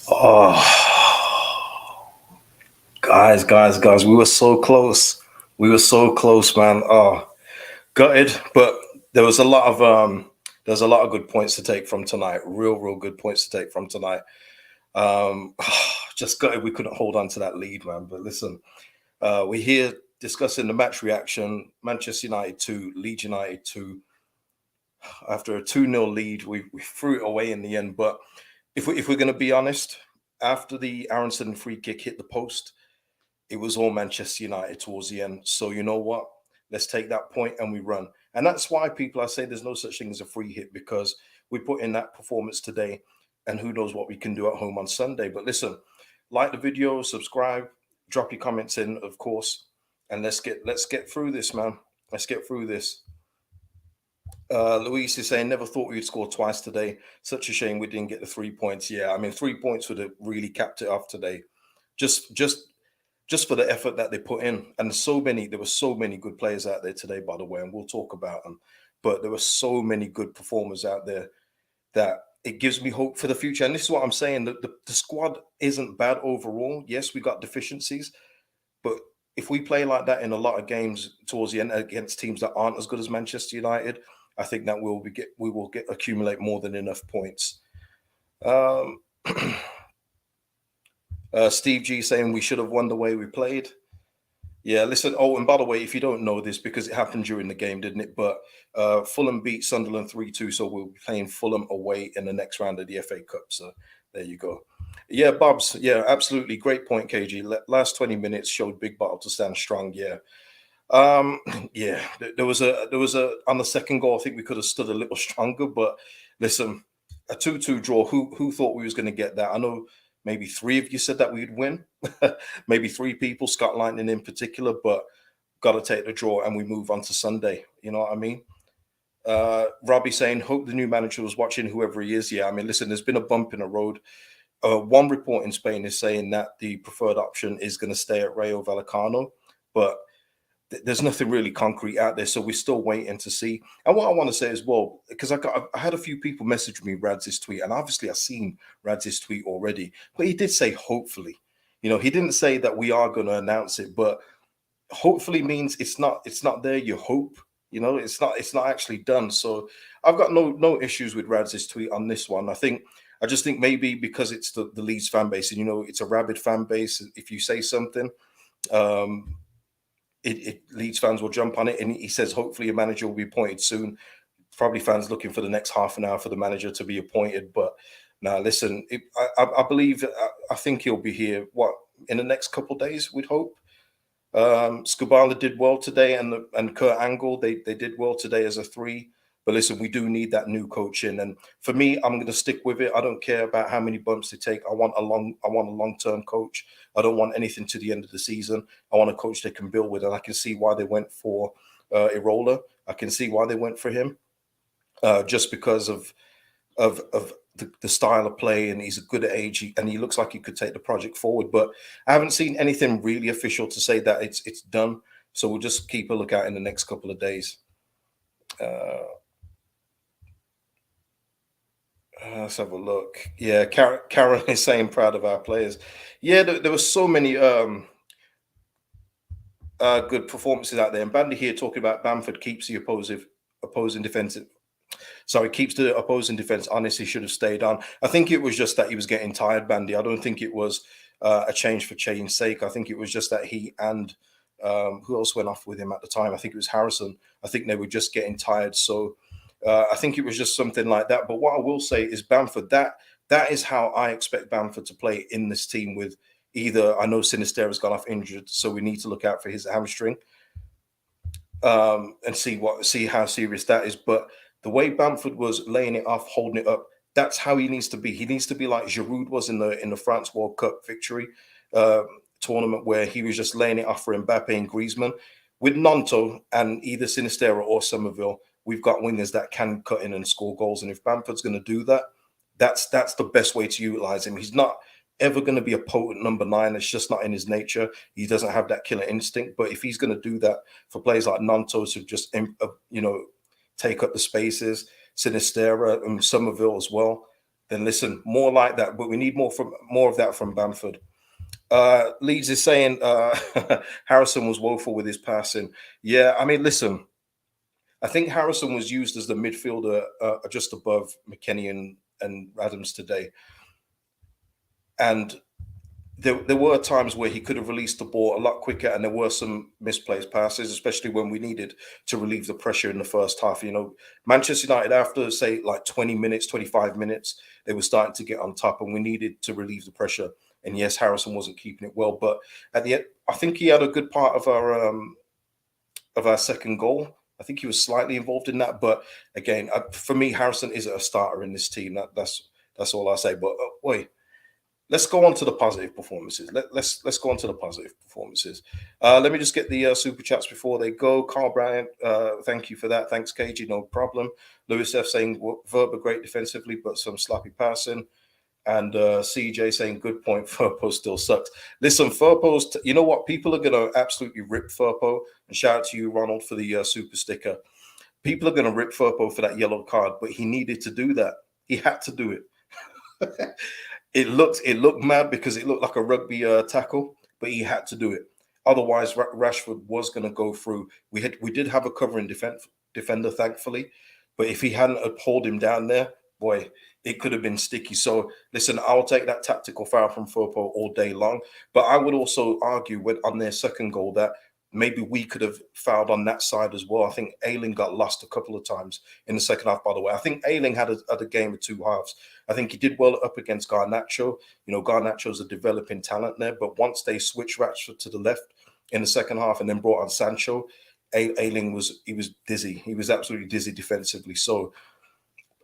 Oh, guys, we were so close. We were so close, man. Oh, gutted, but there was a lot of there's a lot of good points to take from tonight. Real good points to take from tonight. Um, just gutted we couldn't hold on to that lead, man. But listen, we're here discussing the match reaction. Manchester United 2, Leeds United 2. After a 2-0 lead, we threw it away in the end. But if we're going to be honest, after the Aronson free kick hit the post, it was all Manchester United towards the end. So you know what? Let's take that point and we run. And that's why people are saying there's no such thing as a free hit, because we put in that performance today, and who knows what we can do at home on Sunday. But listen, like the video, subscribe, drop your comments in, of course, and let's get through this, man. Let's get through this. Luis is saying, never thought we'd score twice today. Such a shame we didn't get the 3 points. Yeah, I mean, 3 points would have really capped it off today. Just just just for the effort that they put in. And there were so many good players out there today, by the way, and we'll talk about them. But there were so many good performers out there that it gives me hope for the future. And this is what I'm saying: that the squad isn't bad overall. Yes, we got deficiencies, but if we play like that in a lot of games towards the end against teams that aren't as good as Manchester United, I think that we will get accumulate more than enough points. Um, Steve G saying we should have won the way we played. Yeah, listen. Oh, and by the way, if you don't know this, because it happened during the game, didn't it? But Fulham beat Sunderland 3-2, so we'll be playing Fulham away in the next round of the FA Cup. So there you go. Yeah, Bobs. Yeah, absolutely. Great point, KG. Last 20 minutes showed Big Bottle to stand strong. Yeah. Um, yeah, there was a on the second goal, I think we could have stood a little stronger, but listen, a 2-2 draw. Who thought we was going to get that? I know maybe three of you said that we'd win. Maybe three people, Scott Lightning in particular, but got to take the draw and we move on to Sunday. You know what I mean? Robbie saying, hope the new manager was watching, whoever he is. Yeah, I mean, listen, there's been a bump in the road. One report in Spain is saying that the preferred option is going to stay at Rayo Vallecano, but there's nothing really concrete out there, so we're still waiting to see. And what I want to say as well, because I had a few people message me Radz's tweet, and obviously I've seen Radz's tweet already, but he did say hopefully. You know, he didn't say that we are going to announce it, but hopefully means it's not there. You hope, it's not actually done. So I've got no issues with Radz's tweet on this one. I just think maybe because it's the Leeds fan base, and it's a rabid fan base. If you say something, um, Leeds fans will jump on it. And he says, hopefully, a manager will be appointed soon. Probably fans looking for the next half an hour for the manager to be appointed. But now, listen, I believe, I think he'll be here. What, in the next couple of days? We'd hope. Skubala did well today, and Kurt Angle they did well today as a three. But listen, we do need that new coach in, and for me, I'm going to stick with it. I don't care about how many bumps they take. I want a long term coach. I don't want anything to the end of the season. I want a coach they can build with, and I can see why they went for Irola. I can see why they went for him, just because of the style of play, and he's a good at age, and he looks like he could take the project forward. But I haven't seen anything really official to say that it's done. So we'll just keep a lookout in the next couple of days. Uh, let's have a look. Yeah, Karen is saying proud of our players. Yeah, there were so many good performances out there. And Bandy here talking about Bamford keeps the opposing defensive. Sorry, keeps the opposing defense honest. He should have stayed on. I think it was just that he was getting tired, Bandy. I don't think it was a change for change's sake. I think it was just that he and who else went off with him at the time? I think it was Harrison. I think they were just getting tired. So I think it was just something like that. But what I will say is Bamford, that is how I expect Bamford to play in this team with either, I know Sinisterra's gone off injured, so we need to look out for his hamstring and see how serious that is. But the way Bamford was laying it off, holding it up, that's how he needs to be. He needs to be like Giroud was in the France World Cup victory uh, tournament, where he was just laying it off for Mbappe and Griezmann. With Gnonto and either Sinisterra or Somerville, we've got wingers that can cut in and score goals. And if Bamford's going to do that, that's the best way to utilize him. He's not ever going to be a potent number nine. It's just not in his nature. He doesn't have that killer instinct. But if he's going to do that for players like Gnonto to just take up the spaces, Sinisterra and Somerville as well, then listen, more like that. But we need more of that from Bamford. Leeds is saying Harrison was woeful with his passing. Yeah, I mean, listen, I think Harrison was used as the midfielder just above McKennie and Adams today. And there were times where he could have released the ball a lot quicker, and there were some misplaced passes, especially when we needed to relieve the pressure in the first half. You know, Manchester United, after say like 20 minutes, 25 minutes, they were starting to get on top, and we needed to relieve the pressure. And yes, Harrison wasn't keeping it well, but at the end, I think he had a good part of our second goal. I think he was slightly involved in that, but again, for me, Harrison isn't a starter in this team. That's all I say. But wait, let's go on to the positive performances. Let's go on to the positive performances. Let me just get the super chats before they go. Carl Bryant, thank you for that. Thanks, KG, no problem. Lewis F saying Verba great defensively, but some sloppy passing. And CJ saying good point. Furpo still sucks. Listen, Furpo's. You know what? People are gonna absolutely rip Furpo. And shout out to you, Ronald, for the super sticker. People are gonna rip Furpo for that yellow card, but he needed to do that. He had to do it. It looked mad because it looked like a rugby tackle, but he had to do it. Otherwise, Rashford was going to go through. We did have a covering defender, thankfully, but if he hadn't pulled him down there, boy, it could have been sticky. So listen, I'll take that tactical foul from Firpo all day long. But I would also argue on their second goal that maybe we could have fouled on that side as well. I think Ayling got lost a couple of times in the second half, by the way. I think Ayling had a game of two halves. I think he did well up against Garnacho. You know, Garnacho's a developing talent there, but once they switched Rashford to the left in the second half and then brought on Sancho, Ayling was dizzy. He was absolutely dizzy defensively. So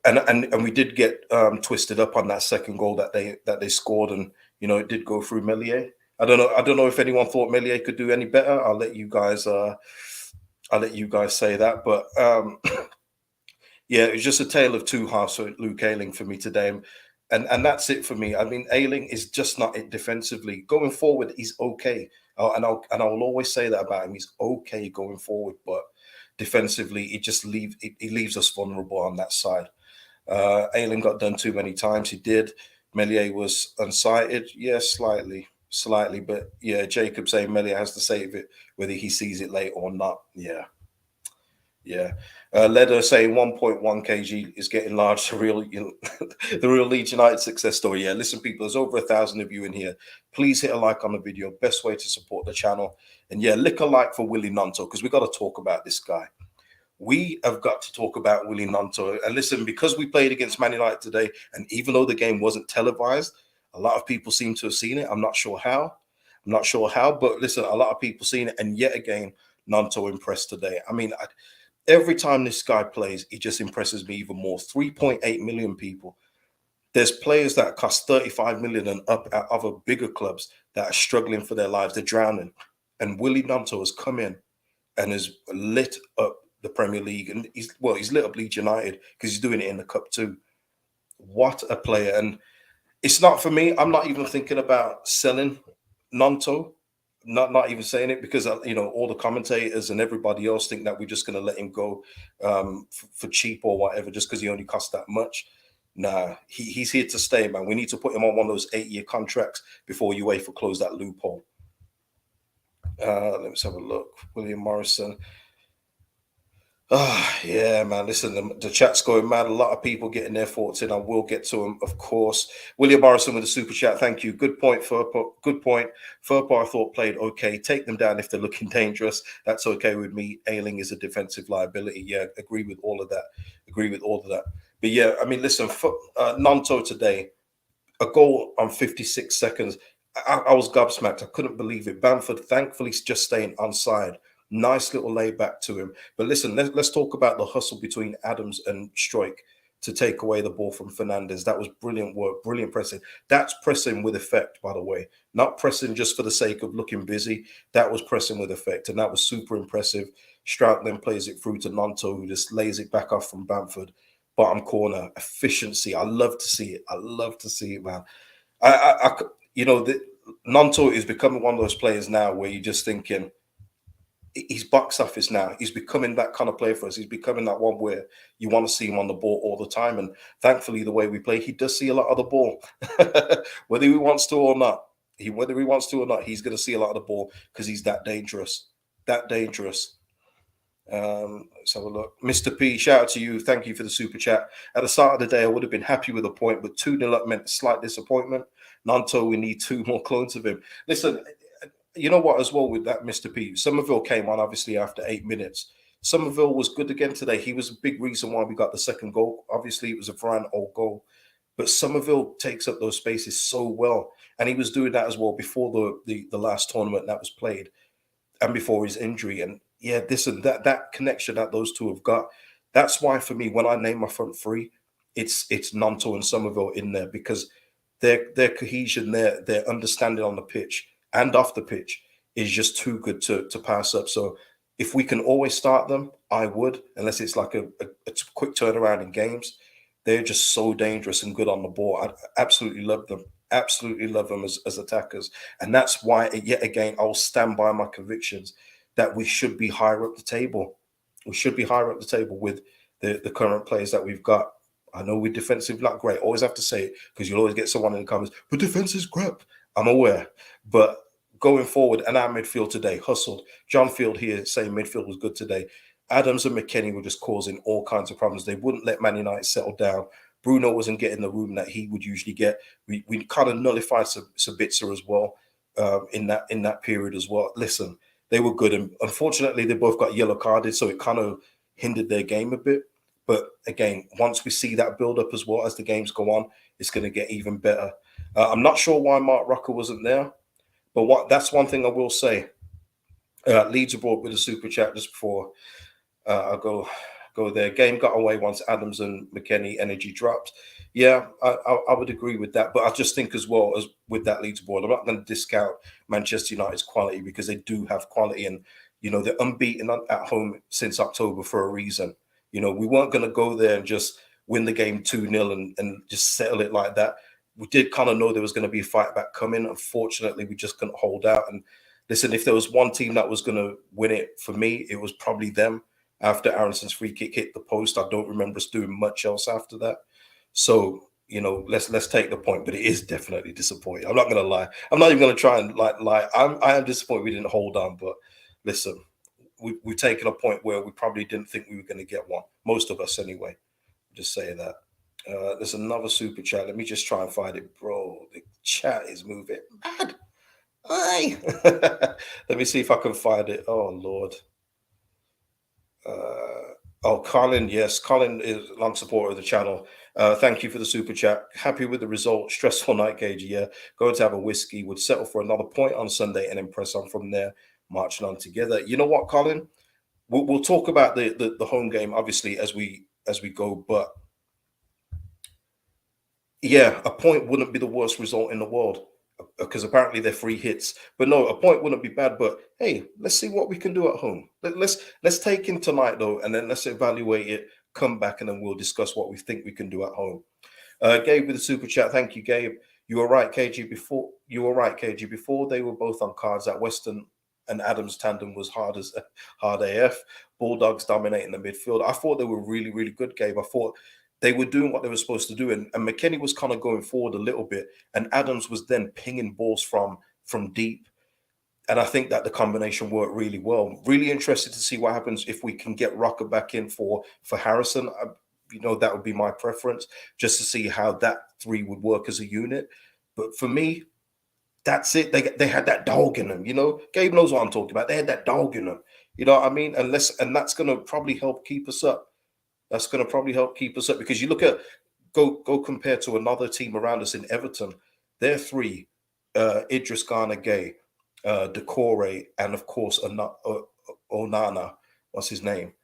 and we did get twisted up on that second goal that they scored, and you know it did go through Meslier. I don't know if anyone thought Meslier could do any better. I'll let you guys say that, but yeah, it was just a tale of two halves for Luke Ayling for me today, and that's it for me. I mean, Ayling is just not it defensively. Going forward, he's okay, and I will always say that about him. He's okay going forward, but defensively, he leaves us vulnerable on that side. Ayling got done too many times. He did. Meslier was unsighted. Yeah, slightly. But yeah, Jacob saying Meslier has to save it, whether he sees it late or not. Yeah. Leder saying 1.1 kg is getting large. The real, the real Leeds United success story. Yeah, listen, people, there's over 1,000 of you in here. Please hit a like on the video. Best way to support the channel. And yeah, lick a like for Willie Gnonto, because we got to talk about this guy. We have got to talk about Willie Gnonto. And listen, because we played against Man United today, and even though the game wasn't televised, a lot of people seem to have seen it. I'm not sure how, but listen, a lot of people seen it. And yet again, Gnonto impressed today. I mean, every time this guy plays, he just impresses me even more. 3.8 million people. There's players that cost 35 million and up at other bigger clubs that are struggling for their lives. They're drowning. And Willie Gnonto has come in and has lit up the Premier League, and he's lit up Leeds United because he's doing it in the cup too. What a player! And it's not for me. I'm not even thinking about selling Gnonto. Not even saying it because you know all the commentators and everybody else think that we're just going to let him go for cheap or whatever just because he only costs that much. Nah, he's here to stay, man. We need to put him on one of those 8-year contracts before UEFA close that loophole. Let's have a look. William Morrison. Oh, yeah, man. Listen, the chat's going mad. A lot of people getting their thoughts in. I will get to them, of course. William Morrison with a super chat. Thank you. Good point, Furpo. Good point. Furpo, I thought, played okay. Take them down if they're looking dangerous. That's okay with me. Ayling is a defensive liability. Yeah, agree with all of that. But yeah, I mean, listen, Gnonto today, a goal on 56 seconds. I was gobsmacked. I couldn't believe it. Bamford, thankfully, just staying onside. Nice little lay back to him. But listen, let's talk about the hustle between Adams and Struijk to take away the ball from Fernandes. That was brilliant work, brilliant pressing. That's pressing with effect, by the way. Not pressing just for the sake of looking busy. That was pressing with effect, and that was super impressive. Struijk then plays it through to Gnonto, who just lays it back off from Bamford. Bottom corner, efficiency. I love to see it, man. You know, Gnonto is becoming one of those players now where you're just thinking, he's box office now. He's becoming that kind of player for us. He's becoming that one where you want to see him on the ball all the time. And thankfully, the way we play, he does see a lot of the ball, whether he wants to or not. Whether he wants to or not, he's going to see a lot of the ball because he's that dangerous. That dangerous. Let's have a look. Mr. P, shout out to you. Thank you for the super chat. At the start of the day, I would have been happy with a point, but 2-0 up meant slight disappointment. Gnonto, we need 2 more clones of him. Listen, you know what, as well, with that, Mr. P, Somerville came on obviously after 8 minutes. Somerville was good again today. He was a big reason why we got the second goal. Obviously, it was a Varane old goal, but Somerville takes up those spaces so well, and he was doing that as well before the last tournament that was played and before his injury. And yeah, this and that connection that those two have got. That's why for me, when I name my front three, it's Gnonto and Somerville in there because their cohesion, their understanding on the pitch and off the pitch is just too good to pass up. So if we can always start them, I would, unless it's like a quick turnaround in games. They're just so dangerous and good on the ball. I absolutely love them. Absolutely love them as attackers. And that's why, yet again, I'll stand by my convictions that we should be higher up the table. We should be higher up the table with the current players that we've got. I know we're defensive not great. Always have to say it because you'll always get someone in the comments, but defense is crap. I'm aware. But going forward, and our midfield today hustled. John Field here saying midfield was good today. Adams and McKennie were just causing all kinds of problems. They wouldn't let Man United settle down. Bruno wasn't getting the room that he would usually get. We kind of nullified Sabitzer as well in that period as well. Listen, they were good, and unfortunately, they both got yellow carded, so it kind of hindered their game a bit. But again, once we see that build up as well as the games go on, it's going to get even better. I'm not sure why Mark Rucker wasn't there, but that's one thing I will say. Leeds abroad with a super chat just before I'll go there. Game got away once Adams and McKennie energy dropped. Yeah, I would agree with that. But I just think as well as with that Leeds board, I'm not going to discount Manchester United's quality because they do have quality. And, they're unbeaten at home since October for a reason. We weren't going to go there and just win the game 2-0 and just settle it like that. We did kind of know there was going to be a fight back coming. Unfortunately, we just couldn't hold out. And listen, if there was one team that was going to win it for me, it was probably them. After Aronson's free kick hit the post, I don't remember us doing much else after that. So, let's take the point, but it is definitely disappointing. I'm not going to lie. I'm not even going to try and lie. I am disappointed we didn't hold on, but listen, we've taken a point where we probably didn't think we were going to get one. Most of us, anyway. Just say that. There's another super chat. Let me just try and find it, bro. The chat is moving mad. Aye. Let me see if I can find it. Oh Lord. Colin, yes, Colin is a long supporter of the channel. Thank you for the super chat. Happy with the result. Stressful night, Gage. Yeah, going to have a whiskey. Would settle for another point on Sunday and then press on from there, marching on together. You know what, Colin? We'll talk about the home game obviously as we go, but yeah, a point wouldn't be the worst result in the world because apparently they're free hits. But no, a point wouldn't be bad. But hey, let's see what we can do at home. Let's take in tonight though, and then let's evaluate it. Come back, and then we'll discuss what we think we can do at home. Gabe with the super chat. Thank you, Gabe. You were right, KG. Before they were both on cards. That Weston and Adams tandem was hard AF. Bulldogs dominating the midfield. I thought they were really, really good, Gabe. I thought they were doing what they were supposed to do, and McKennie was kind of going forward a little bit, and Adams was then pinging balls from deep. And I think that the combination worked really well. Really interested to see what happens if we can get Rocker back in for Harrison. That would be my preference, just to see how that three would work as a unit. But for me, that's it. They had that dog in them. Gabe knows what I'm talking about. They had that dog in them. You know what I mean? And that's going to probably help keep us up. That's going to probably help keep us up because you look at go compare to another team around us in Everton. They're three: Idris Garner Gay, Decore, and of course Onana. What's his name?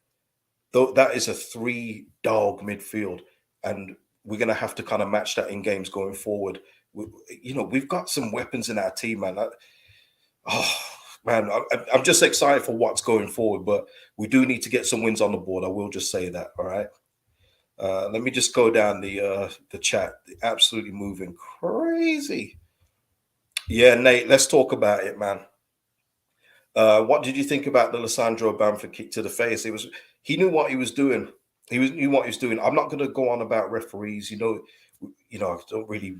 Though that is a 3-dog midfield, and we're going to have to kind of match that in games going forward. We've got some weapons in our team, man. Man, I'm just excited for what's going forward, but we do need to get some wins on the board. I will just say that. All right. Let me just go down the chat. Absolutely moving crazy. Yeah, Nate, let's talk about it, man. What did you think about the Lissandro Bamford kick to the face? It was he knew what he was doing. Knew what he was doing. I'm not going to go on about referees. I don't really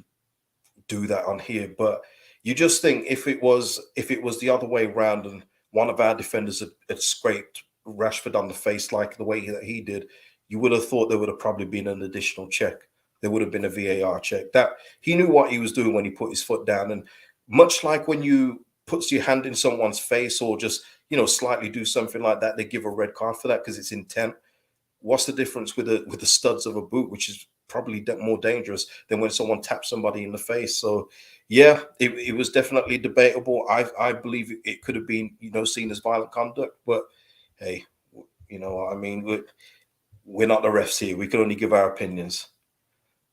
do that on here, but you just think if it was the other way around and one of our defenders had scraped Rashford on the face like the way that he did, you would have thought there would have probably been an additional check. There would have been a VAR check. That he knew what he was doing when he put his foot down, and much like when you puts your hand in someone's face or just slightly do something like that, they give a red card for that because it's intent. What's the difference with the studs of a boot, which is probably more dangerous than when someone taps somebody in the face? So, yeah, it was definitely debatable. I believe it could have been seen as violent conduct, but hey, what I mean, we're not the refs here. We can only give our opinions.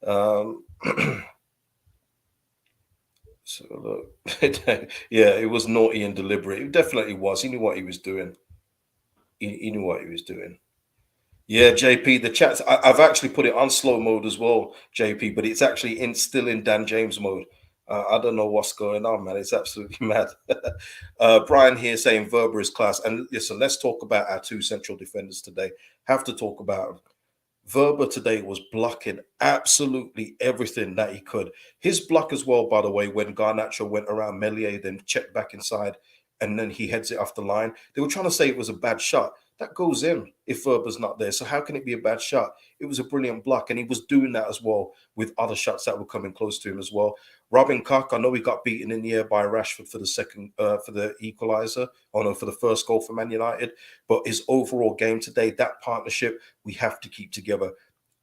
Um, so look, yeah, it was naughty and deliberate. It definitely was. He knew what he was doing. He knew what he was doing. Yeah, JP, the chat. I've actually put it on slow mode as well, JP, but it's actually still in Dan James mode. I don't know what's going on, man. It's absolutely mad. Brian here saying Verber is class. And listen, let's talk about our two central defenders today. Have to talk about them. Verber today was blocking absolutely everything that he could. His block as well, by the way, when Garnacho went around Melier, then checked back inside, and then he heads it off the line. They were trying to say it was a bad shot. That goes in if Verber's not there. So how can it be a bad shot? It was a brilliant block, and he was doing that as well with other shots that were coming close to him as well. Robin Koch, I know he got beaten in the air by Rashford for the for the equaliser. Oh no, for the first goal for Man United. But his overall game today, that partnership, we have to keep together.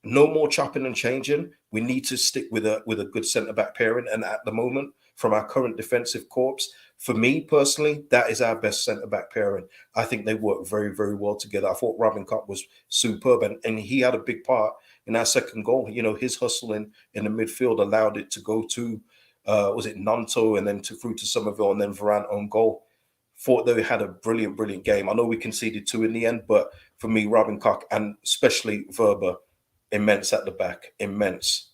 No more chopping and changing. We need to stick with a good centre back pairing. And at the moment, from our current defensive corps, for me personally, that is our best centre back pairing. I think they work very, very well together. I thought Robin Koch was superb, and he had a big part in our second goal. His hustling in the midfield allowed it to go to was it Gnonto and then through to Somerville and then Varane own goal. Thought they had a brilliant, brilliant game. I know we conceded two in the end, but for me, Robin Koch and especially Verber, immense at the back, immense.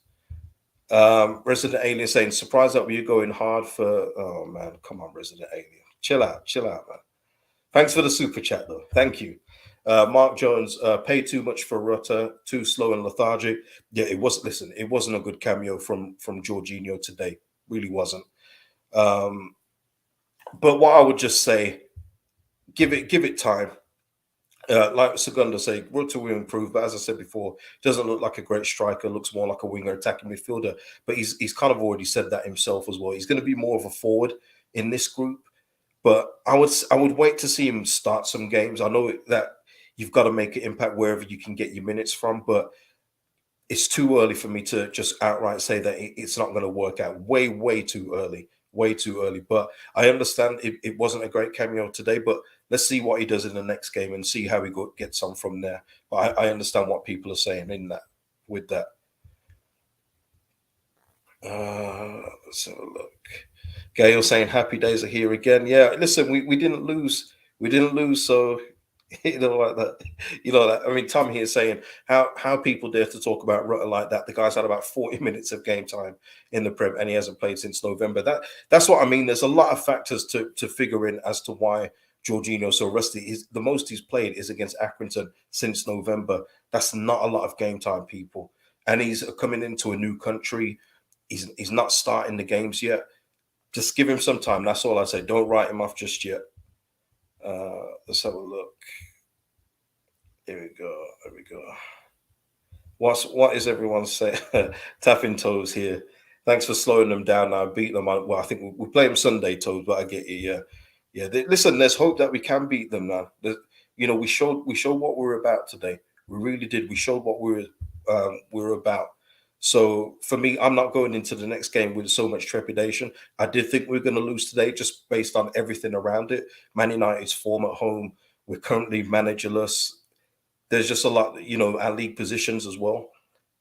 Resident Alien saying, surprised that we're going hard for. Oh man, come on, Resident Alien, chill out, man. Thanks for the super chat though. Thank you. Mark Jones, pay too much for Rutter, too slow and lethargic. Yeah, it was. Listen, it wasn't a good cameo from Jorginho today. Really wasn't. But what I would just say, give it time. Like Segundo say, Rutter will improve, but as I said before, doesn't look like a great striker. Looks more like a winger, attacking midfielder. But he's kind of already said that himself as well. He's going to be more of a forward in this group. But I would wait to see him start some games. I know that you've got to make an impact wherever you can get your minutes from, but it's too early for me to just outright say that it's not going to work out. Way too early. Way too early. But I understand it wasn't a great cameo today, but let's see what he does in the next game and see how he gets on from there. But I understand what people are saying in that with that. Let's have a look. Gail saying happy days are here again. Yeah, listen, we didn't lose. We didn't lose, so like that. That. I mean, Tom here saying how people dare to talk about Rutter like that. The guy's had about 40 minutes of game time in the Prem and he hasn't played since November. That's what I mean. There's a lot of factors to figure in as to why Jorginho so rusty. The most he's played is against Accrington since November. That's not a lot of game time, people. And he's coming into a new country. He's not starting the games yet. Just give him some time. That's all I say. Don't write him off just yet. Let's have a look. Here we go. There we go. What is everyone saying? Tapping toes here. Thanks for slowing them down. Now beat them. Well, I think we play them Sunday, toes, but I get you. Yeah. Listen, there's hope that we can beat them now. We showed what we were about today. We really did. We showed what we were about. So for me, I'm not going into the next game with so much trepidation. I did think we were going to lose today just based on everything around it. Man United's form at home. We're currently managerless. There's just a lot, our league positions as well.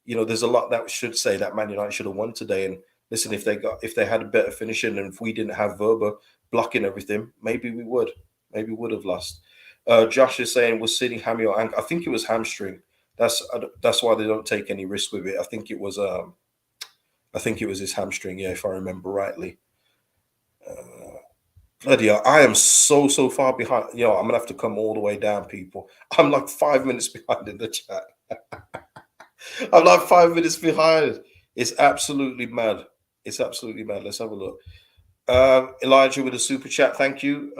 There's a lot that should say that Man United should have won today. And listen, if they had a better finishing and if we didn't have Verber blocking everything, maybe we would have lost. Josh is saying, was sitting hammy or ankle? I think it was hamstring. That's why they don't take any risk with it. I think it was his hamstring, yeah, if I remember rightly. Bloody hell, I am so far behind. I'm gonna have to come all the way down, people. I'm like 5 minutes behind in the chat. I'm like 5 minutes behind. It's absolutely mad. It's absolutely mad. Let's have a look. Elijah with a super chat. Thank you.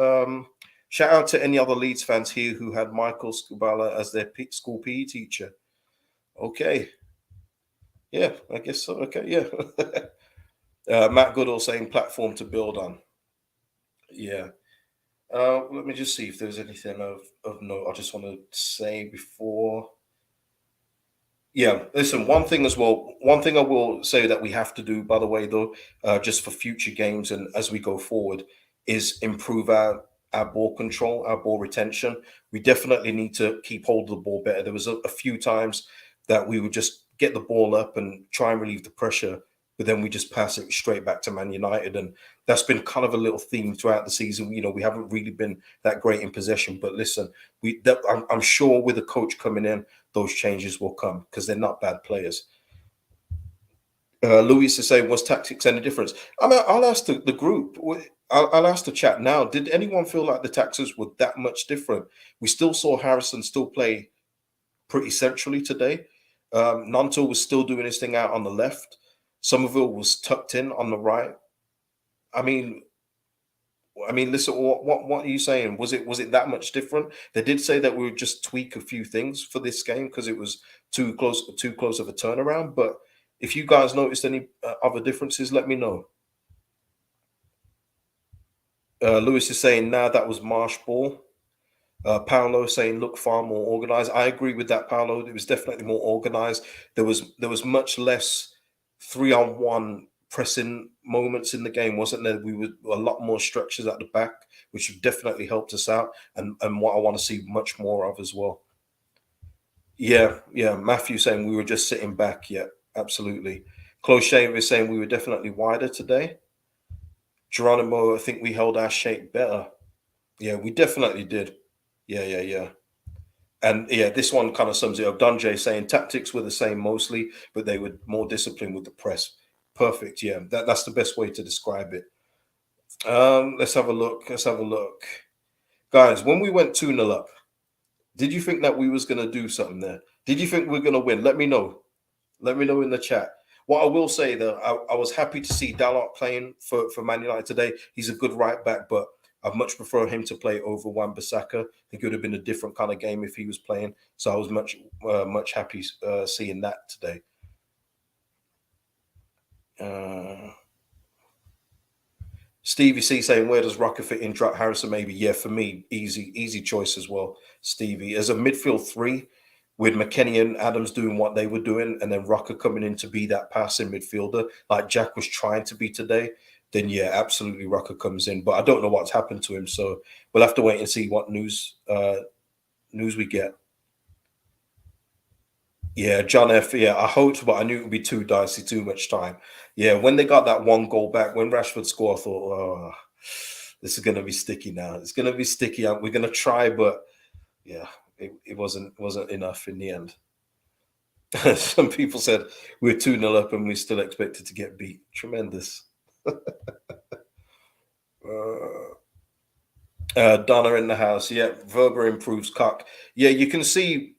Shout out to any other Leeds fans here who had Michael Scubala as their school PE teacher. Okay. Yeah, I guess so. Okay. Yeah. Matt Goodall saying platform to build on. Yeah. Let me just see if there's anything of note. I just want to say before. Yeah, listen, one thing as well, one thing I will say that we have to do, by the way, though, just for future games and as we go forward, is improve our ball control, our ball retention. We definitely need to keep hold of the ball better. There was a few times that we would just get the ball up and try and relieve the pressure, but then we just pass it straight back to Man United. And that's been kind of a little theme throughout the season. We haven't really been that great in possession. But listen, I'm sure with the coach coming in, those changes will come because they're not bad players. Luis is saying, was tactics any difference? I'll ask the group. I'll ask the chat now. Did anyone feel like the tactics were that much different? We still saw Harrison still play pretty centrally today. Gnonto was still doing his thing out on the left. Somerville was tucked in on the right. I mean, listen. What are you saying? Was it that much different? They did say that we would just tweak a few things for this game because it was too close of a turnaround. But if you guys noticed any other differences, let me know. Lewis is saying, "Nah, that was Marsh ball." Paolo saying, "Look far more organized." I agree with that, Paolo. It was definitely more organized. There was much less 3-on-1 pressing moments in the game, wasn't there? We were a lot more structures at the back, which definitely helped us out, and what I want to see much more of as well. Yeah, yeah. Matthew saying we were just sitting back. Yeah, absolutely. Close Shave is saying we were definitely wider today. Geronimo, I think we held our shape better. Yeah, we definitely did. Yeah, yeah, yeah. And yeah, this one kind of sums it up. Dunjay saying tactics were the same mostly, but they were more disciplined with the press. Perfect. Yeah, that's the best way to describe it. Let's have a look. Let's have a look. Guys, when we went 2-0 up, did you think that we was gonna do something there? Did you think we are gonna win? Let me know. Let me know in the chat. What I will say though, I was happy to see Dalot playing for Man United today. He's a good right back, but I'd much prefer him to play over Wan-Bissaka. I think it would have been a different kind of game if he was playing. So I was much happy seeing that today. Stevie C saying, where does Rocker fit in? Drop Harrison, maybe. Yeah, for me, easy choice as well. Stevie as a midfield three, with McKennie and Adams doing what they were doing, and then Rocker coming in to be that passing midfielder, like Jack was trying to be today. Then yeah, absolutely, Rocker comes in. But I don't know what's happened to him, so we'll have to wait and see what news we get. Yeah, John F. Yeah, I hoped, but I knew it would be too dicey, too much time. Yeah, when they got that one goal back, when Rashford scored, I thought, oh, this is going to be sticky now. It's going to be sticky. We're going to try, but yeah, it wasn't enough in the end. Some people said we're 2-0 up and we still expected to get beat. Tremendous. Donna in the house. Yeah, Verber improves Cock. Yeah, you can see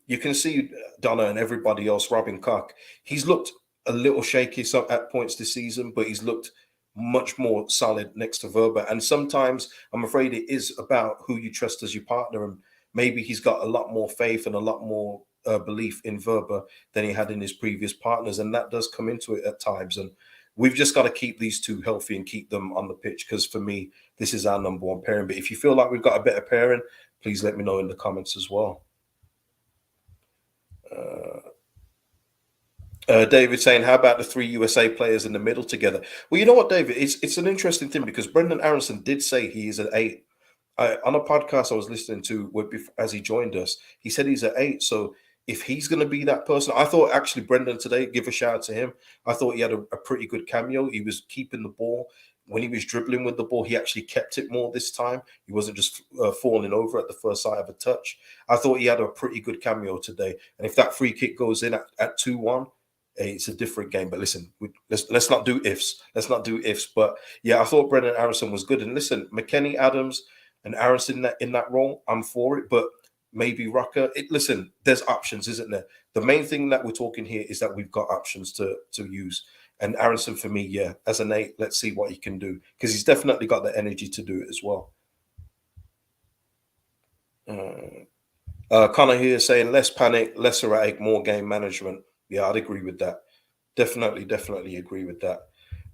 Donna and everybody else robbing Cock. He's looked a little shaky some at points this season, but he's looked much more solid next to Verber. And sometimes I'm afraid it is about who you trust as your partner, and maybe he's got a lot more faith and a lot more belief in Verber than he had in his previous partners, and that does come into it at times. And we've just got to keep these two healthy and keep them on the pitch because for me, this is our number one pairing. But if you feel like we've got a better pairing, please let me know in the comments as well. David saying, how about the three USA players in the middle together? Well, you know what, David? It's an interesting thing because Brendan Aronson did say he is an 8. On a podcast I was listening to as he joined us, he said he's at 8. So if he's going to be that person, I thought actually Brendan today, give a shout out to him. I thought he had a pretty good cameo. He was keeping the ball. When he was dribbling with the ball, he actually kept it more this time. He wasn't just falling over at the first sight of a touch. I thought he had a pretty good cameo today. And if that free kick goes in at 2-1, It's a different game. But listen, let's not do ifs. Let's not do ifs. But yeah, I thought Brendan Aronson was good. And listen, McKennie, Adams, and Aronson in that role, I'm for it. But maybe Rucker. Listen, there's options, isn't there? The main thing that we're talking here is that we've got options to use. And Aronson for me, yeah, as an 8, let's see what he can do because he's definitely got the energy to do it as well. Connor here saying less panic, less erratic, more game management. Yeah, I'd agree with that. Definitely agree with that.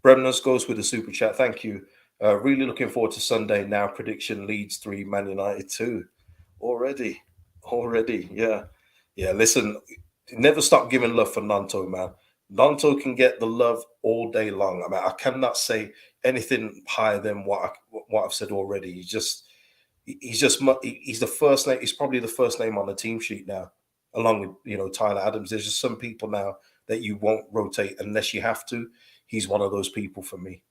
Bremner's goes with the super chat. Thank you. Really looking forward to Sunday now. Prediction Leeds 3, Man United 2. Already. Yeah. Yeah, listen, never stop giving love for Gnonto, man. Gnonto can get the love all day long. I mean, I cannot say anything higher than what I've said already. He's the first name. He's probably the first name on the team sheet now, along with Tyler Adams. There's just some people now that you won't rotate unless you have to. He's one of those people for me.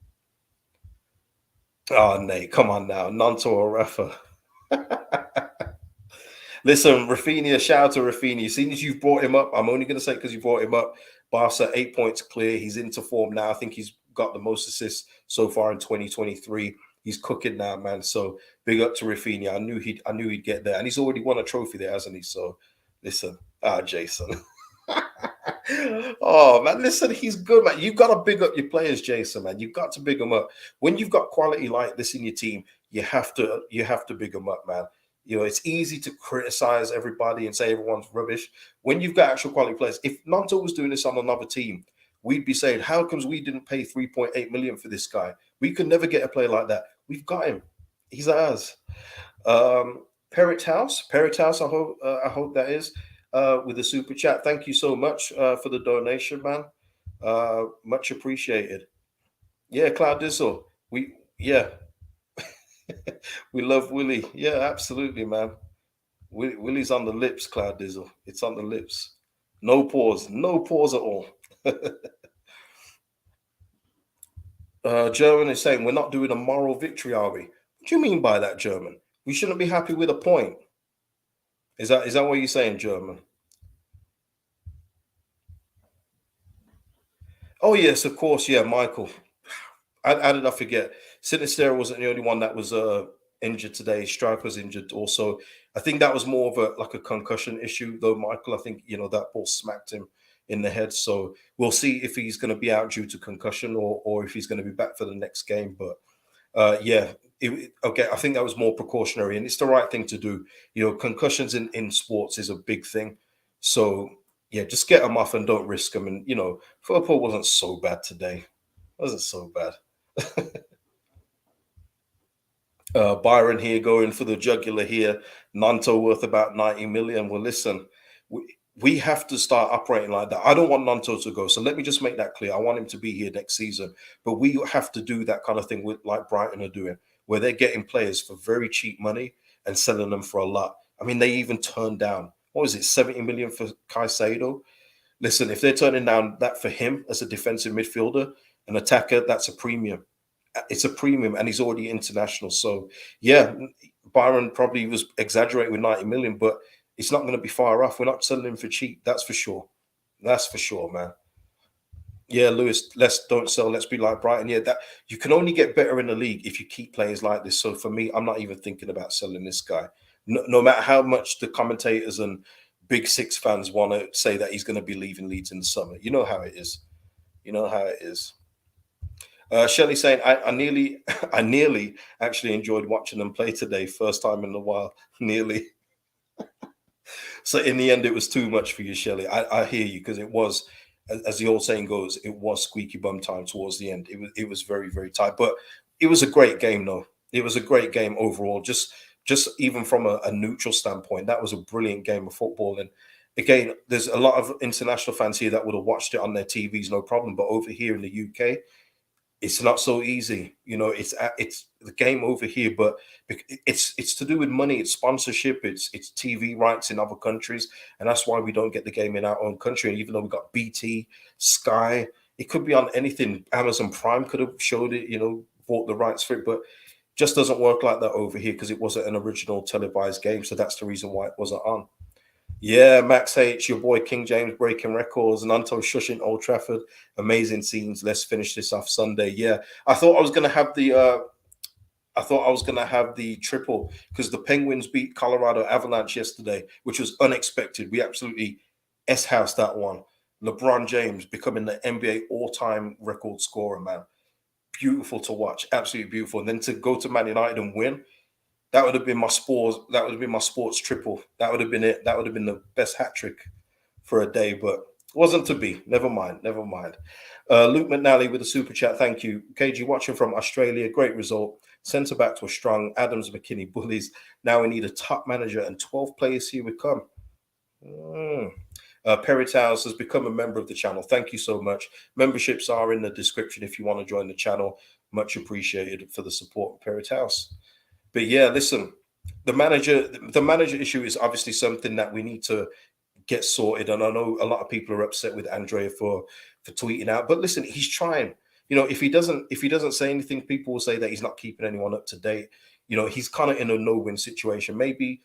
Oh, Nate, come on now, Gnonto or Rafa. Listen, Rafinha, shout out to Rafinha. Seeing as you've brought him up, I'm only going to say because you brought him up. Barca 8 points clear. He's into form now. I think he's got the most assists so far in 2023. He's cooking now, man. So big up to Rafinha. I knew he'd get there, and he's already won a trophy there, hasn't he? So listen, Jason. Oh man, listen, he's good, man. You've got to big up your players, Jason, man. You've got to big them up. When you've got quality like this in your team, you have to big them up, man. It's easy to criticize everybody and say everyone's rubbish. When you've got actual quality players, if Gnonto was doing this on another team, we'd be saying, how comes we didn't pay 3.8 million for this guy? We could never get a player like that. We've got him. He's ours. Parrot House. I hope that is with the super chat. Thank you so much for the donation, man. Much appreciated. Yeah, Cloud Dizzle. Yeah, we love Willie. Yeah, absolutely, man. Willie's on the lips, Cloud Dizzle. It's on the lips. No pause. No pause at all. German is saying we're not doing a moral victory, are we? What do you mean by that, German? We shouldn't be happy with a point. Is that what you're saying, German? Oh yes, of course. Yeah, Michael. How did I forget? Sinister wasn't the only one that was injured today. Stripe was injured also. I think that was more of a concussion issue, though, Michael. I think that ball smacked him in the head. So we'll see if he's going to be out due to concussion or if he's going to be back for the next game. But yeah, okay. I think that was more precautionary, and it's the right thing to do. Concussions in sports is a big thing. So yeah, just get them off and don't risk them. And Liverpool wasn't so bad today. Wasn't so bad. Byron here going for the jugular here. Gnonto worth about 90 million. Well, listen, we have to start operating like that. I don't want Gnonto to go. So let me just make that clear. I want him to be here next season. But we have to do that kind of thing with like Brighton are doing, where they're getting players for very cheap money and selling them for a lot. I mean, they even turned down, what was it, 70 million for Caicedo? Listen, if they're turning down that for him as a defensive midfielder, an attacker, that's a premium. It's a premium, and he's already international. So yeah, Byron probably was exaggerating with 90 million, but it's not going to be far off. We're not selling him for cheap. That's for sure. That's for sure, man. Yeah, Lewis, don't sell. Let's be like Brighton. Yeah, that you can only get better in the league if you keep players like this. So for me, I'm not even thinking about selling this guy. No matter how much the commentators and Big Six fans want to say that he's going to be leaving Leeds in the summer. You know how it is. You know how it is. Shelley saying, I nearly, I nearly actually enjoyed watching them play today. First time in a while. Nearly. So in the end, it was too much for you, Shelley. I hear you because it was, as the old saying goes, it was squeaky bum time towards the end. It was very very tight, but it was a great game though. It was a great game overall. Just even from a neutral standpoint, that was a brilliant game of football. And again, there's a lot of international fans here that would have watched it on their TVs, no problem. But over here in the UK, it's not so easy. It's the game over here, but it's to do with money, it's sponsorship, it's TV rights in other countries, and that's why we don't get the game in our own country. And even though we got BT, Sky, it could be on anything. Amazon Prime could have showed it, bought the rights for it, but just doesn't work like that over here because it wasn't an original televised game. So that's the reason why it wasn't on. Yeah, Max H, your boy King James breaking records, Gnonto shushing Old Trafford. Amazing scenes. Let's finish this off Sunday. Yeah, I thought I was gonna have the triple because the Penguins beat Colorado Avalanche yesterday, which was unexpected. We absolutely s housed that one. LeBron James becoming the NBA all-time record scorer, man. Beautiful to watch, absolutely beautiful. And then to go to Man United and win, that would have been my sports. That would have been my sports triple. That would have been it. That would have been the best hat trick for a day, but wasn't to be. Never mind. Never mind. Luke McNally with a super chat. Thank you. KG watching from Australia. Great result. Centre backs were strong. Adams, McKinney, bullies. Now we need a top manager and 12 players here we come. Perry Towers has become a member of the channel. Thank you so much. Memberships are in the description if you want to join the channel. Much appreciated for the support, Perry Towers. But yeah, listen, the manager issue is obviously something that we need to get sorted. And I know a lot of people are upset with Andrea for tweeting out. But listen, he's trying. If he doesn't say anything, people will say that he's not keeping anyone up to date. He's kind of in a no-win situation. Maybe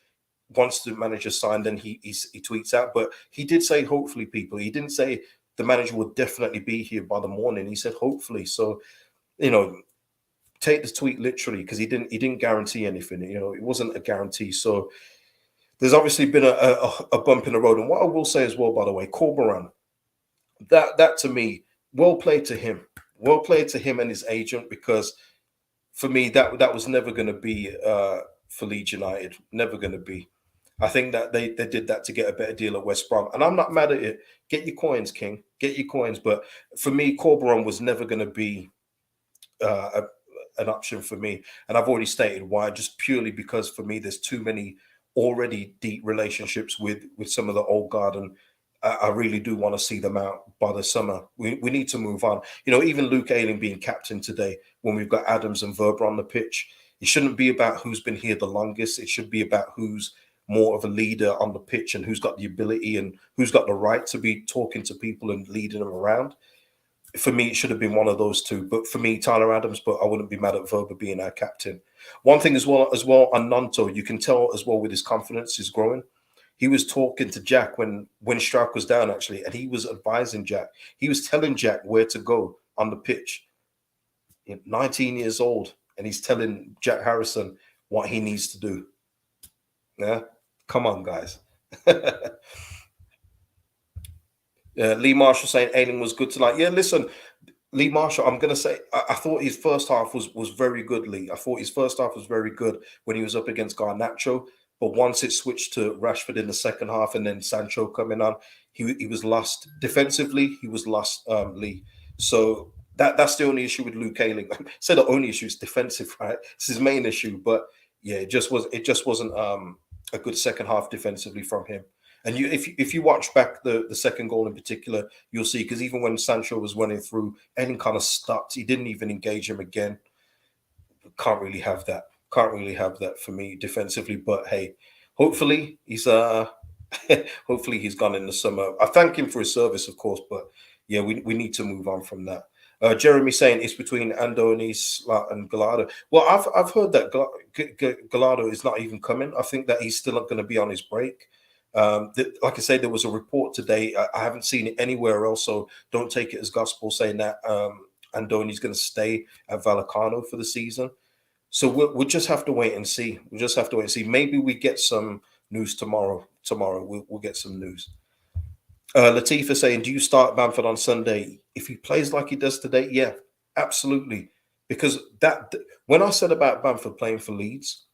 once the manager signed, then he tweets out. But he did say hopefully, people. He didn't say the manager will definitely be here by the morning. He said hopefully. So you know, take the tweet literally because he didn't guarantee anything. It wasn't a guarantee. So there's obviously been a bump in the road. And what I will say as well, by the way, Corberan, that to me, well played to him. Well played to him and his agent, because for me, that was never going to be for Leeds United. Never going to be. I think that they did that to get a better deal at West Brom. And I'm not mad at it. Get your coins, King. Get your coins. But for me, Corberan was never going to be an option for me. And I've already stated why, just purely because for me, there's too many already deep relationships with some of the old guard. And I really do want to see them out by the summer. We need to move on. Even Luke Ayling being captain today, when we've got Adams and Verber on the pitch, it shouldn't be about who's been here the longest. It should be about who's more of a leader on the pitch and who's got the ability and who's got the right to be talking to people and leading them around. For me, it should have been one of those two. But for me, Tyler Adams. But I wouldn't be mad at Verber being our captain. One thing as well on Gnonto, you can tell as well with his confidence is growing. He was talking to Jack when Strauch was down, actually, and he was advising Jack. He was telling Jack where to go on the pitch. 19 years old, and he's telling Jack Harrison what he needs to do. Yeah, come on, guys. Lee Marshall saying Ayling was good tonight. Yeah, listen, Lee Marshall, I'm gonna say I thought his first half was very good, Lee. I thought his first half was very good when he was up against Garnacho. But once it switched to Rashford in the second half and then Sancho coming on, he was lost. Defensively, he was lost, Lee. So that's the only issue with Luke Ayling. So the only issue is defensive, right? It's his main issue. But yeah, it just wasn't a good second half defensively from him. And if you watch back the second goal in particular, you'll see, because even when Sancho was running through, Ellen kind of stopped. He didn't even engage him again. Can't really have that. Can't really have that for me defensively. But hey, hopefully he's hopefully he's gone in the summer. I thank him for his service, of course, but yeah, we need to move on from that. Jeremy saying it's between Andoni, Slat, and Gallardo. Well, I've heard that Gallardo is not even coming. I think that he's still not going to be on his break. Like I said, there was a report today. I haven't seen it anywhere else, so don't take it as gospel saying that Andoni's going to stay at Vallecano for the season. So we'll just have to wait and see. We'll just have to wait and see. Maybe we get some news tomorrow. Tomorrow we'll get some news. Latifa saying, do you start Bamford on Sunday? If he plays like he does today, yeah, absolutely. Because when I said about Bamford playing for Leeds,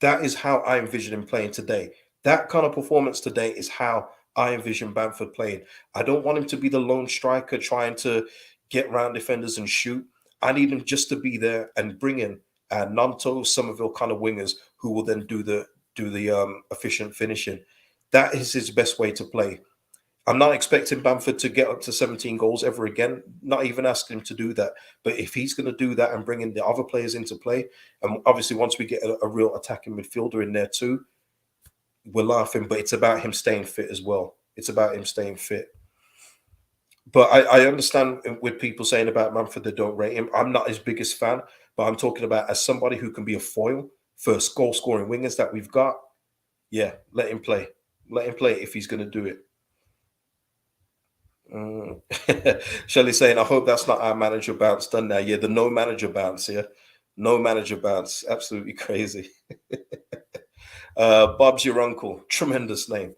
that is how I envision him playing today. That kind of performance today is how I envision Bamford playing. I don't want him to be the lone striker trying to get round defenders and shoot. I need him just to be there and bring in Gnonto, Somerville kind of wingers who will then do the efficient finishing. That is his best way to play. I'm not expecting Bamford to get up to 17 goals ever again. Not even asking him to do that. But if he's going to do that and bring in the other players into play, and obviously once we get a real attacking midfielder in there too, we're laughing. But it's about him staying fit as well. It's about him staying fit. But I understand with people saying about Bamford they don't rate him. I'm not his biggest fan, but I'm talking about as somebody who can be a foil for goal scoring wingers that we've got. Yeah, let him play. Let him play if he's going to do it. Shelley saying, I hope that's not our manager bounce done now. Yeah, the no manager bounce. Yeah, no manager bounce. Absolutely crazy. Bob's your uncle. Tremendous name.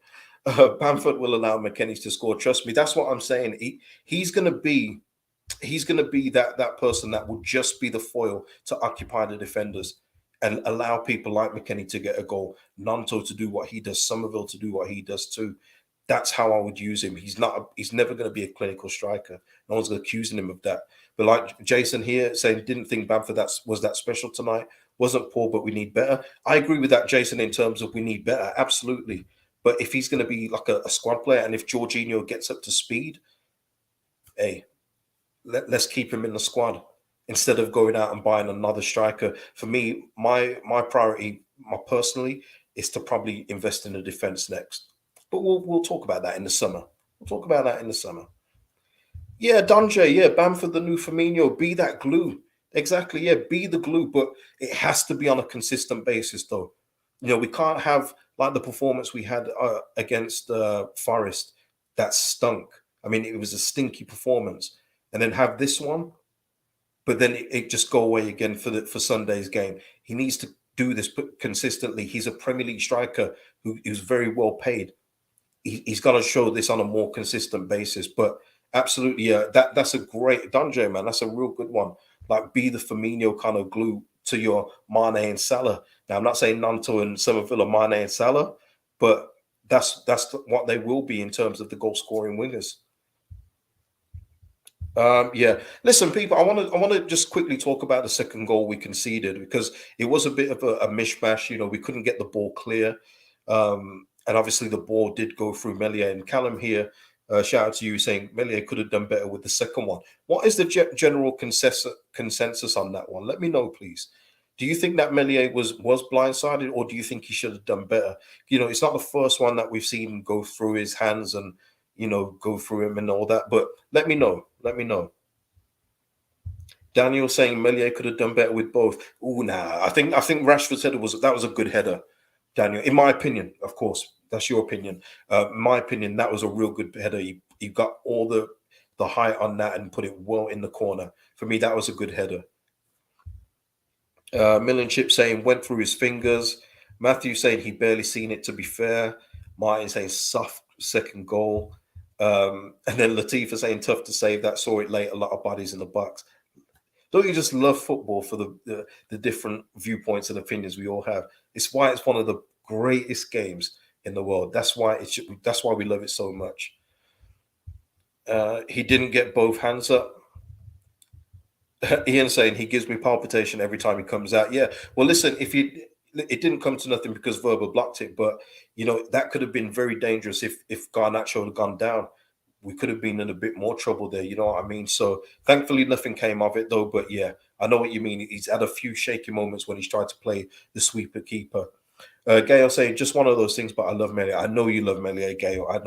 Bamford will allow McKennie to score. Trust me, that's what I'm saying. He's going to be that person that will just be the foil to occupy the defenders and allow people like McKennie to get a goal, Gnonto to do what he does, Somerville to do what he does too. That's how I would use him. He's never going to be a clinical striker. No one's accusing him of that. But like Jason here saying, didn't think Bamford was that special tonight. Wasn't poor, but we need better. I agree with that, Jason, in terms of we need better. Absolutely. But if he's going to be like a squad player and if Jorginho gets up to speed, hey, let's keep him in the squad instead of going out and buying another striker. For me, my priority, my personally, is to probably invest in the defense next. But we'll talk about that in the summer. We'll talk about that in the summer. Yeah, Donjay, yeah, Bamford, the new Firmino, be that glue. Exactly, yeah, be the glue, but it has to be on a consistent basis, though. You know, we can't have like the performance we had against Forest that stunk. I mean, it was a stinky performance, and then have this one, but then it just go away again for Sunday's game. He needs to do this consistently. He's a Premier League striker who's very well paid. He's got to show this on a more consistent basis. But absolutely, yeah, that's a great Dunjay, man. That's a real good one. Like be the Firmino kind of glue to your Mane and Salah. Now I'm not saying Gnonto and Somerville are Mane and Salah, but that's what they will be in terms of the goal scoring wingers. Yeah. Listen, people. I want to just quickly talk about the second goal we conceded because it was a bit of a mishmash. You know, we couldn't get the ball clear, and obviously the ball did go through Melier and Callum here. Shout out to you saying Melier could have done better with the second one. What is the general consensus on that one? Let me know, please. Do you think that Melier was blindsided, or do you think he should have done better? You know, it's not the first one that we've seen go through his hands and go through him and all that. But let me know. Let me know. Daniel saying Melier could have done better with both. Oh, nah. I think Rashford said that was a good header, Daniel. In my opinion, of course, that's your opinion. In my opinion, that was a real good header. He got all the height on that and put it well in the corner. For me, that was a good header. Millenship saying went through his fingers. Matthew saying he barely seen it. To be fair, Martin saying soft second goal. And then Latifa saying tough to save that, saw it late, a lot of bodies in the box. Don't you just love football for the different viewpoints and opinions we all have? It's why it's one of the greatest games in the world. That's why we love it so much. He didn't get both hands up. Ian saying he gives me palpitation every time he comes out. Yeah. Well, listen, it didn't come to nothing because Verba blocked it, but that could have been very dangerous if Garnacho had gone down. We could have been in a bit more trouble there. You know what I mean? So thankfully nothing came of it though. But yeah, I know what you mean. He's had a few shaky moments when he's tried to play the sweeper keeper. Gail saying just one of those things, but I love Melier. I know you love Melier, Gail. I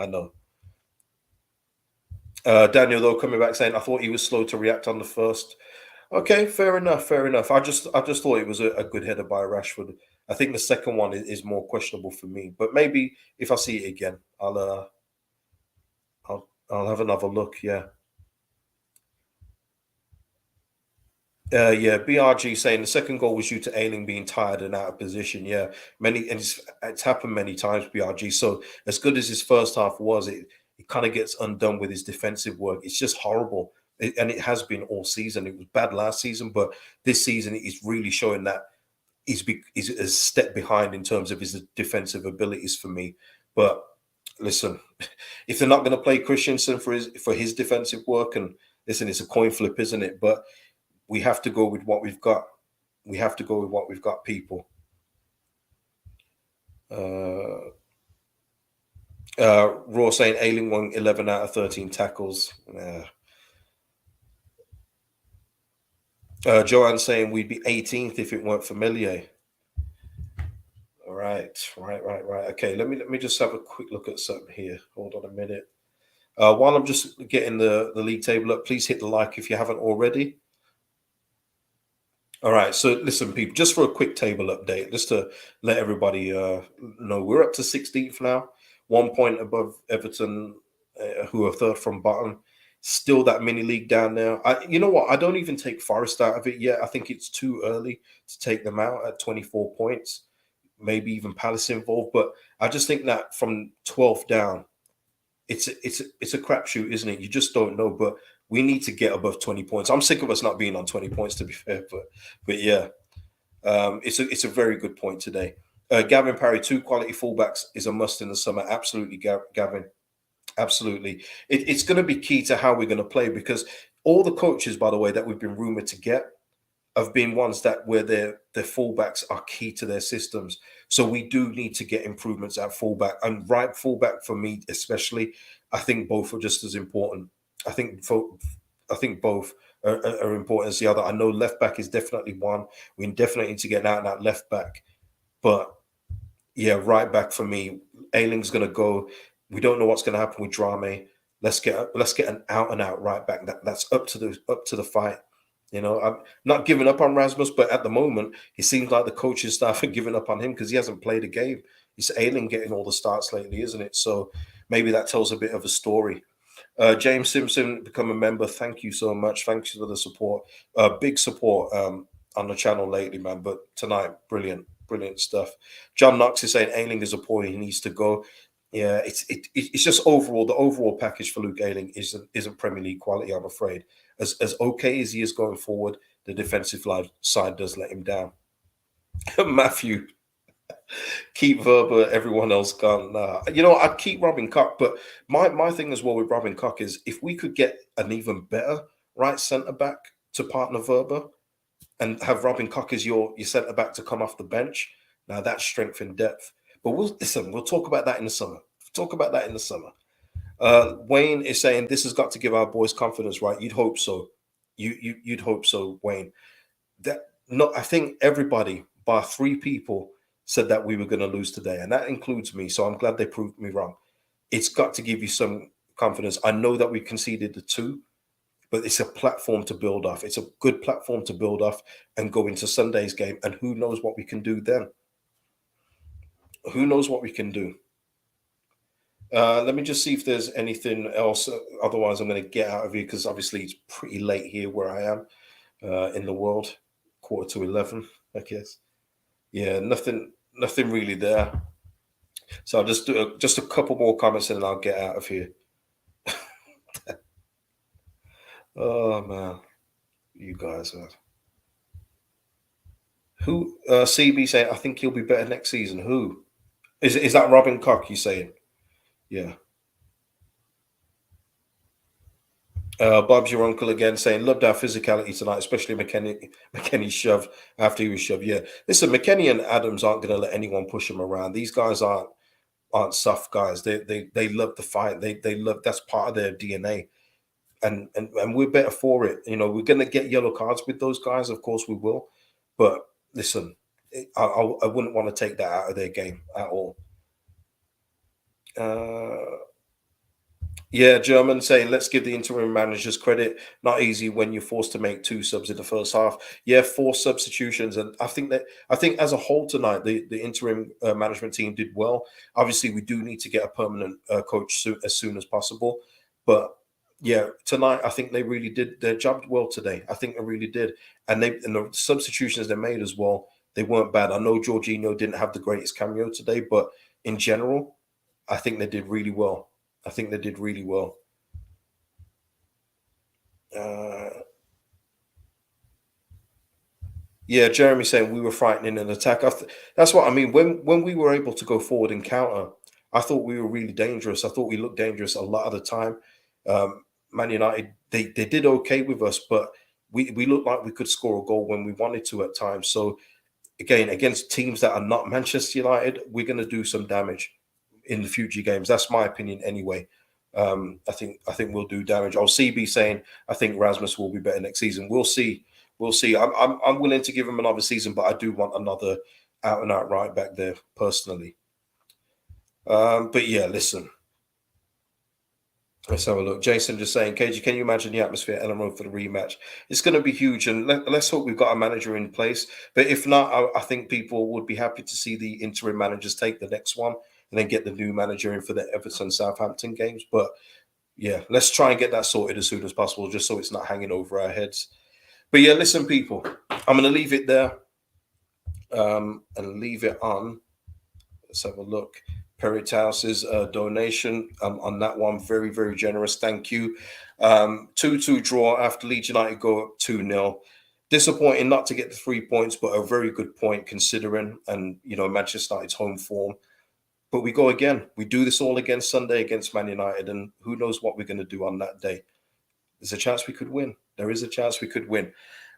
know. Daniel though coming back saying I thought he was slow to react on the first. Okay, fair enough, fair enough. I just thought it was a good header by Rashford. I think the second one is more questionable for me, but maybe if I see it again, I'll have another look. Yeah. Yeah, BRG saying the second goal was due to Ailing being tired and out of position. Yeah, it's happened many times, BRG. So as good as his first half was, it kind of gets undone with his defensive work. It's just horrible, and it has been all season. It was bad last season, but this season he's really showing that he's a step behind in terms of his defensive abilities for me. But listen, if they're not going to play Christensen for his defensive work, and listen, it's a coin flip, isn't it? But we have to go with what we've got. We have to go with what we've got, people. Raw saying Ailing won 11 out of 13 tackles. Joanne saying we'd be 18th if it weren't for Melier. All right. Okay, let me just have a quick look at something here. Hold on a minute. While I'm just getting the league table up, please hit the like if you haven't already. All right. So listen, people, just for a quick table update, just to let everybody know, we're up to 16th now, 1 point above Everton, who are third from bottom. Still that mini league down there. You know what? I don't even take Forest out of it yet. I think it's too early to take them out at 24 points. Maybe even Palace involved, but I just think that from 12th down, it's a crapshoot, isn't it? You just don't know. But we need to get above 20 points. I'm sick of us not being on 20 points, to be fair. But yeah, it's a very good point today. Gavin Parry, two quality fullbacks is a must in the summer. Absolutely, Gavin. Absolutely. It's going to be key to how we're going to play because all the coaches, by the way, that we've been rumored to get have been ones that where their fullbacks are key to their systems. So we do need to get improvements at fullback and right fullback for me, especially. I think both are just as important. I think I think both are important as the other. I know left back is definitely one. We definitely need to get out that left back, but yeah, right back for me. Ayling's gonna go. We don't know what's gonna happen with Drame. Let's get an out and out right back. That's up to the fight. I'm not giving up on Rasmus, but at the moment, it seems like the coaching staff are giving up on him because he hasn't played a game. It's Ayling getting all the starts lately, isn't it? So maybe that tells a bit of a story. James Simpson, become a member. Thank you so much. Thanks for the support. Big support on the channel lately, man. But tonight, brilliant, brilliant stuff. John Knox is saying Ayling is a boy. He needs to go. Yeah, it's just overall the overall package for Luke Ayling isn't Premier League quality. I'm afraid. As okay as he is going forward, the defensive side does let him down. Matthew, keep Verba, everyone else gone. I'd keep Robin Koch, but my thing as well with Robin Koch is if we could get an even better right centre back to partner Verba and have Robin Koch as your centre back to come off the bench, now that's strength and depth. But we'll talk about that in the summer. Talk about that in the summer. Wayne is saying this has got to give our boys confidence, right? You'd hope so. You'd hope so, Wayne. That no, I think everybody, bar three people, said that we were going to lose today, and that includes me. So I'm glad they proved me wrong. It's got to give you some confidence. I know that we conceded the two, but it's a platform to build off. It's a good platform to build off and go into Sunday's game. And who knows what we can do then? Who knows what we can do? Let me just see if there's anything else. Otherwise, I'm going to get out of here because obviously it's pretty late here where I am in the world. 11:15, I guess. Yeah, nothing really there. So I'll just do just a couple more comments and then I'll get out of here. Oh man, you guys, man. Who CB saying I think he'll be better next season? Who is that? Robin Koch? You saying? Yeah. Bob's your uncle again saying loved our physicality tonight, especially McKenny's shove after he was shoved. Yeah. Listen, McKenny and Adams aren't going to let anyone push them around. These guys aren't soft guys. They love the fight. They love that's part of their DNA. And we're better for it. We're going to get yellow cards with those guys. Of course we will. But listen, I wouldn't want to take that out of their game at all. Yeah, German saying, let's give the interim managers credit. Not easy when you're forced to make two subs in the first half. Yeah, four substitutions. And I think as a whole tonight, the interim management team did well. Obviously, we do need to get a permanent coach as soon as possible. But yeah, tonight, I think they really did their job well today. I think they really did. And the substitutions they made as well, they weren't bad. I know Jorginho didn't have the greatest cameo today, but in general, I think they did really well. I think they did really well. Uh, yeah, Jeremy saying we were frightening in attack. That's what I mean. When we were able to go forward and counter, I thought we were really dangerous. I thought we looked dangerous a lot of the time. Man United, they did okay with us, but we looked like we could score a goal when we wanted to at times. So again, against teams that are not Manchester United, we're going to do some damage in the future games. That's my opinion anyway. I think we'll do damage. I'll CB saying I think Rasmus will be better next season. We'll see. We'll see. I'm willing to give him another season, but I do want another out and out right back there personally. But yeah, listen. Let's have a look. Jason just saying, KG, can you imagine the atmosphere at Ellen Road for the rematch? It's going to be huge, and let's hope we've got a manager in place. But if not, I think people would be happy to see the interim managers take the next one and then get the new manager in for the Everton Southampton games. But yeah, let's try and get that sorted as soon as possible, just so it's not hanging over our heads. But yeah, listen, people, I'm going to leave it there and leave it on. Let's have a look. Perry House's donation on that one. Very, very generous. Thank you. 2-2 draw after Leeds United go up 2-0. Disappointing not to get the 3 points, but a very good point considering, and Manchester United's home form. But we go again. We do this all again Sunday against Man United, and who knows what we're going to do on that day. There's a chance we could win. There is a chance we could win.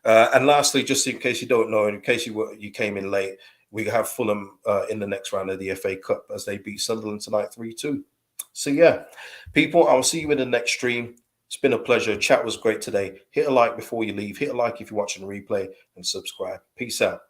And lastly, just in case you don't know, in case you came in late, we have Fulham in the next round of the FA Cup as they beat Sunderland tonight 3-2. So yeah, people, I'll see you in the next stream. It's been a pleasure. Chat was great today. Hit a like before you leave. Hit a like if you're watching the replay and subscribe. Peace out.